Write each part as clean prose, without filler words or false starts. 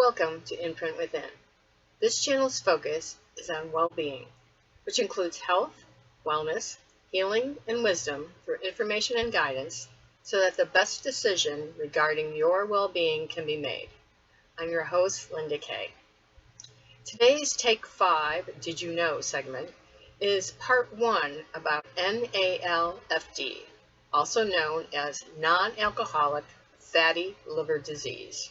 Welcome to Imprint Within. This channel's focus is on well-being, which includes health, wellness, healing, and wisdom through information and guidance so that the best decision regarding your well-being can be made. I'm your host, Linda Kay. Today's Take 5 Did You Know segment is part 1 about NAFLD, also known as Nonalcoholic Fatty Liver Disease.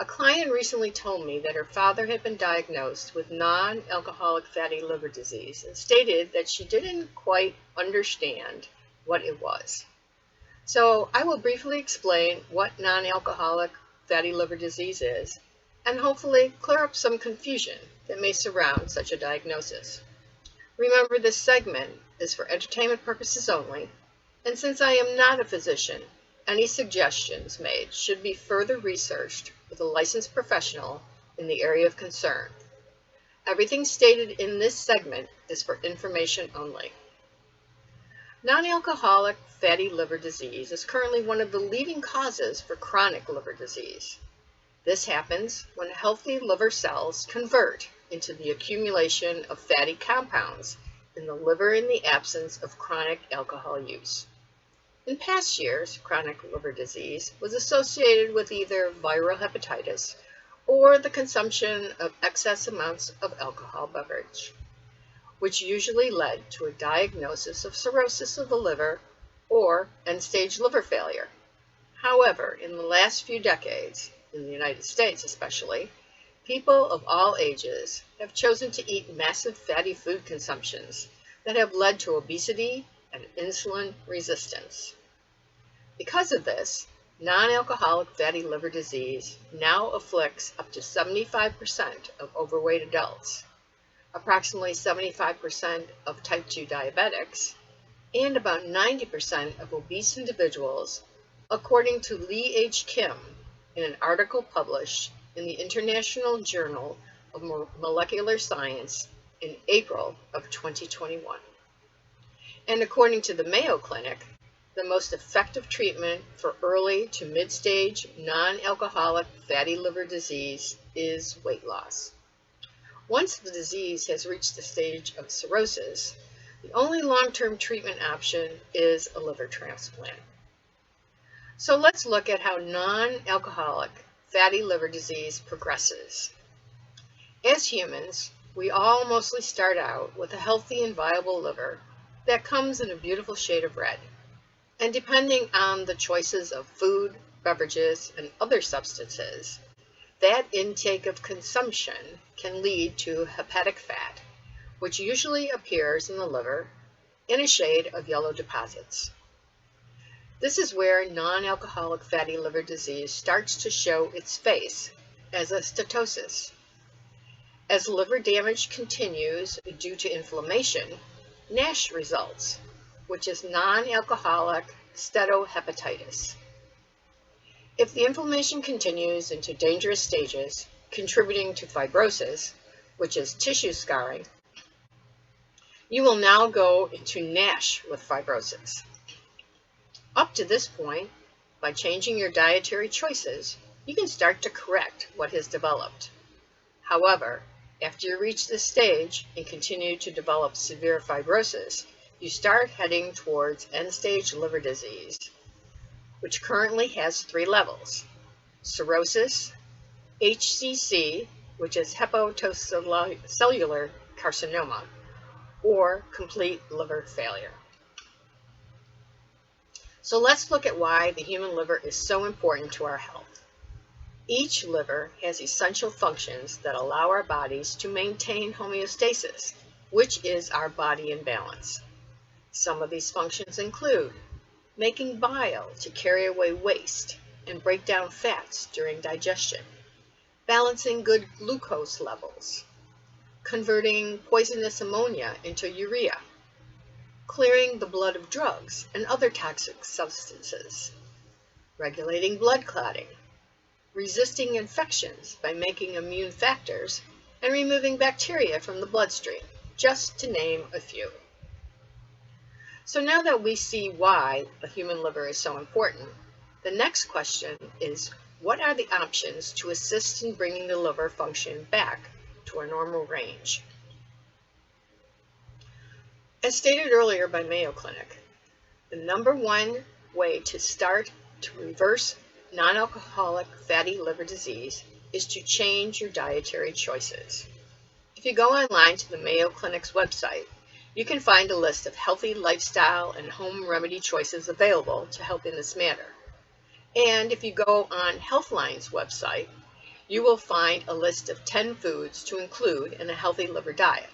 A client recently told me that her father had been diagnosed with non-alcoholic fatty liver disease and stated that she didn't quite understand what it was. So I will briefly explain what non-alcoholic fatty liver disease is and hopefully clear up some confusion that may surround such a diagnosis. Remember, this segment is for entertainment purposes only, and since I am not a physician, any suggestions made should be further researched with a licensed professional in the area of concern. Everything stated in this segment is for information only. Non-alcoholic fatty liver disease is currently one of the leading causes for chronic liver disease. This happens when healthy liver cells convert into the accumulation of fatty compounds in the liver in the absence of chronic alcohol use. In past years, chronic liver disease was associated with either viral hepatitis or the consumption of excess amounts of alcohol beverage, which usually led to a diagnosis of cirrhosis of the liver or end-stage liver failure. However, in the last few decades, in the United States especially, people of all ages have chosen to eat massive fatty food consumptions that have led to obesity and insulin resistance. Because of this, non-alcoholic fatty liver disease now afflicts up to 75% of overweight adults, approximately 75% of type 2 diabetics, and about 90% of obese individuals, according to Lee H. Kim in an article published in the International Journal of Molecular Science in April of 2021. And according to the Mayo Clinic, the most effective treatment for early to mid-stage non-alcoholic fatty liver disease is weight loss. Once the disease has reached the stage of cirrhosis, the only long-term treatment option is a liver transplant. So let's look at how non-alcoholic fatty liver disease progresses. As humans, we all mostly start out with a healthy and viable liver that comes in a beautiful shade of red. And depending on the choices of food, beverages, and other substances, that intake of consumption can lead to hepatic fat, which usually appears in the liver in a shade of yellow deposits. This is where non-alcoholic fatty liver disease starts to show its face as a steatosis. As liver damage continues due to inflammation, NASH results, which is non-alcoholic steatohepatitis. If the inflammation continues into dangerous stages, contributing to fibrosis, which is tissue scarring, you will now go into NASH with fibrosis. Up to this point, by changing your dietary choices, you can start to correct what has developed. However, after you reach this stage and continue to develop severe fibrosis, you start heading towards end-stage liver disease, which currently has 3 levels: cirrhosis, HCC, which is hepatocellular carcinoma, or complete liver failure. So let's look at why the human liver is so important to our health. Each liver has essential functions that allow our bodies to maintain homeostasis, which is our body in balance. Some of these functions include making bile to carry away waste and break down fats during digestion, balancing good glucose levels, converting poisonous ammonia into urea, clearing the blood of drugs and other toxic substances, regulating blood clotting, resisting infections by making immune factors, and removing bacteria from the bloodstream, just to name a few. So now that we see why the human liver is so important, the next question is, what are the options to assist in bringing the liver function back to a normal range. As stated earlier by Mayo Clinic, the number one way to start to reverse non-alcoholic fatty liver disease is to change your dietary choices. If you go online to the Mayo Clinic's website, you can find a list of healthy lifestyle and home remedy choices available to help in this matter. And if you go on Healthline's website, you will find a list of 10 foods to include in a healthy liver diet,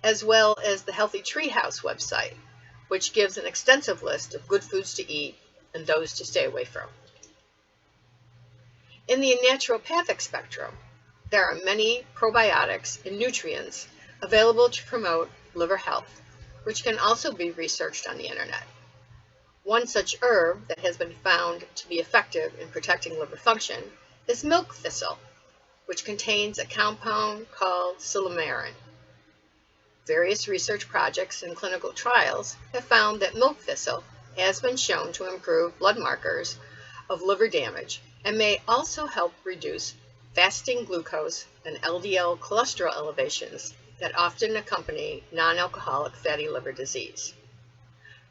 as well as the Healthy Treehouse website, which gives an extensive list of good foods to eat and those to stay away from. In the naturopathic spectrum, there are many probiotics and nutrients available to promote liver health, which can also be researched on the internet. One such herb that has been found to be effective in protecting liver function is milk thistle, which contains a compound called silymarin. Various research projects and clinical trials have found that milk thistle has been shown to improve blood markers of liver damage and may also help reduce fasting glucose and LDL cholesterol elevations that often accompany non-alcoholic fatty liver disease.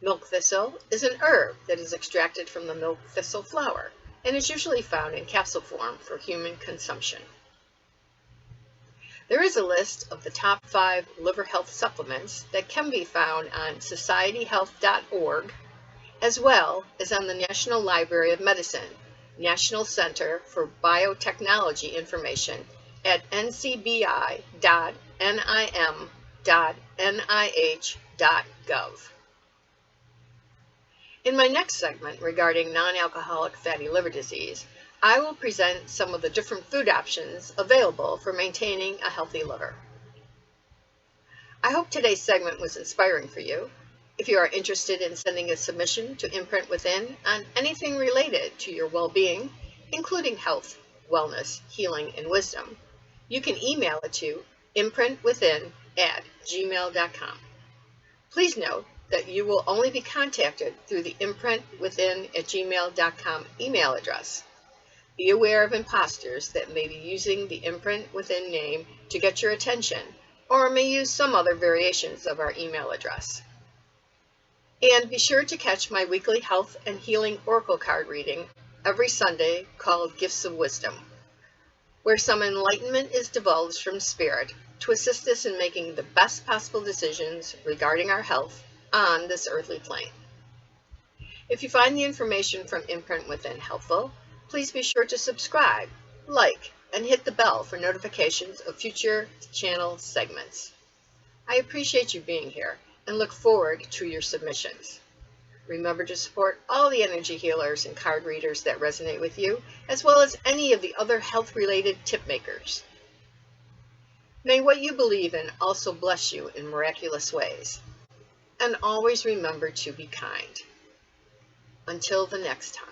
Milk thistle is an herb that is extracted from the milk thistle flower and is usually found in capsule form for human consumption. There is a list of the top 5 liver health supplements that can be found on societyhealth.org, as well as on the National Library of Medicine, National Center for Biotechnology information at ncbi.nim.nih.gov. In my next segment regarding non-alcoholic fatty liver disease, I will present some of the different food options available for maintaining a healthy liver. I hope today's segment was inspiring for you. If you are interested in sending a submission to Imprint Within on anything related to your well-being, including health, wellness, healing, and wisdom, you can email it to imprintwithin@gmail.com. Please note that you will only be contacted through the imprintwithin@gmail.com email address. Be aware of imposters that may be using the Imprint Within name to get your attention, or may use some other variations of our email address. And be sure to catch my weekly health and healing oracle card reading every Sunday called Gifts of Wisdom, where some enlightenment is divulged from Spirit to assist us in making the best possible decisions regarding our health on this earthly plane. If you find the information from Imprint Within helpful, please be sure to subscribe, like, and hit the bell for notifications of future channel segments. I appreciate you being here and look forward to your submissions. Remember to support all the energy healers and card readers that resonate with you, as well as any of the other health-related tip makers. May what you believe in also bless you in miraculous ways. And always remember to be kind. Until the next time.